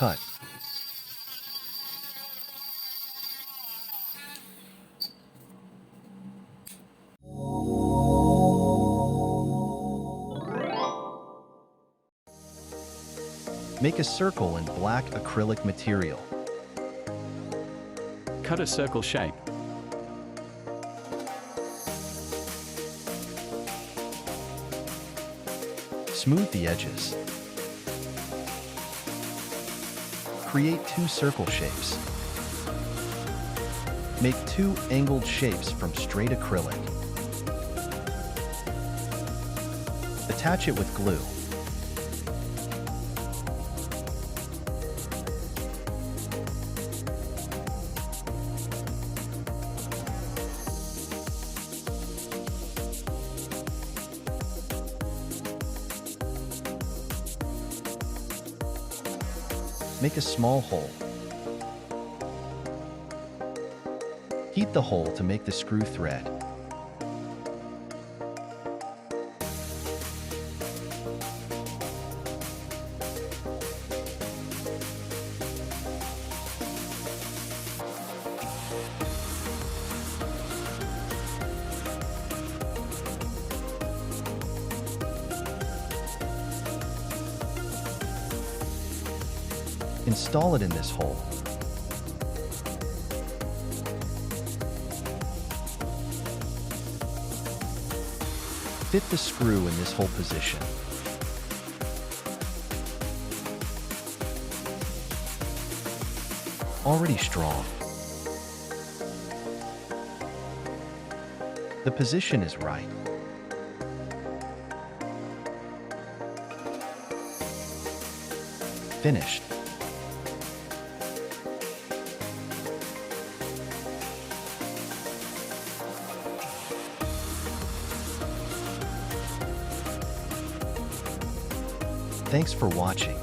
cut. Make a circle in black acrylic material. Cut a circle shape. Smooth the edges. Create 2 circle shapes. Make 2 angled shapes from straight acrylic. Attach it with glue. Make a small hole. Heat the hole to make the screw thread. Install it in this hole. Fit the screw in this hole position. Already strong. The position is right. Finished. Thanks for watching.